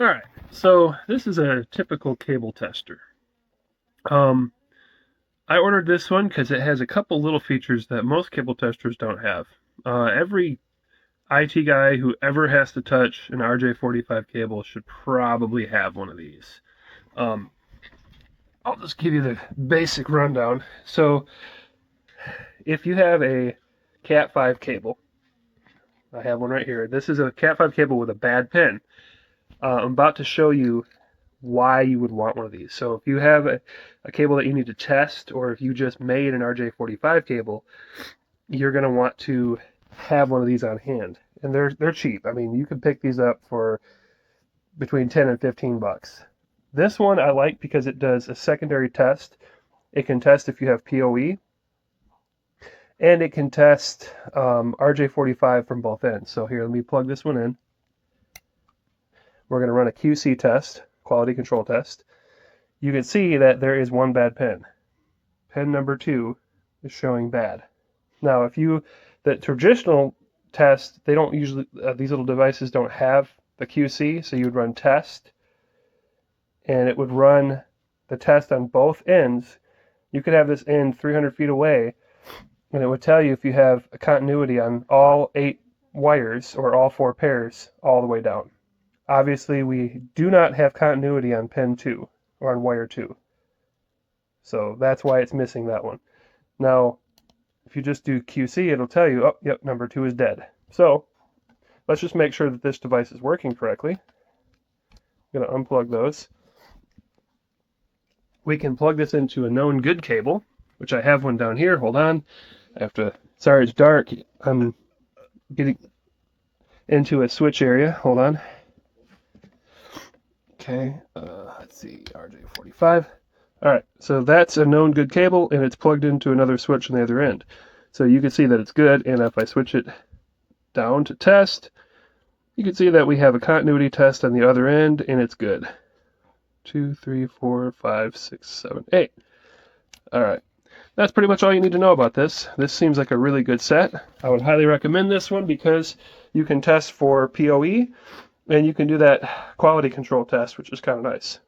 Alright, so this is a typical cable tester. I ordered this one because it has a couple little features that most cable testers don't have. Every IT guy who ever has to touch an RJ45 cable should probably have one of these. Um, I'll just give you the basic rundown. So, if you have a CAT5 cable, I have one right here. This is a CAT5 cable with a bad pin. I'm about to show you why you would want one of these. So if you have a cable that you need to test, or if you just made an RJ45 cable, you're going to want to have one of these on hand. And they're cheap. I mean, you can pick these up for between 10 and 15 bucks. This one I like because it does a secondary test. It can test if you have PoE, and it can test RJ45 from both ends. So here, let me plug this one in. We're going to run a QC test, quality control test. You can see that there is one bad pin. Pin number 2 is showing bad. Now, the traditional test, they don't usually, these little devices don't have the QC, so you would run test, and it would run the test on both ends. You could have this end 300 feet away, and it would tell you if you have a continuity on all 8 wires or all 4 pairs all the way down. Obviously, we do not have continuity on pin 2 or on wire 2. So that's why it's missing that one. Now, if you just do QC, it'll tell you, oh, yep, number 2 is dead. So let's just make sure that this device is working correctly. I'm going to unplug those. We can plug this into a known good cable, which I have one down here. Hold on. Sorry, it's dark. I'm getting into a switch area. Hold on. Okay, let's see, RJ45. All right, so that's a known good cable, and it's plugged into another switch on the other end. So you can see that it's good, and if I switch it down to test, you can see that we have a continuity test on the other end, and it's good. 2, 3, 4, 5, 6, 7, 8. All right, that's pretty much all you need to know about this. This seems like a really good set. I would highly recommend this one because you can test for PoE, and you can do that quality control test, which is kind of nice.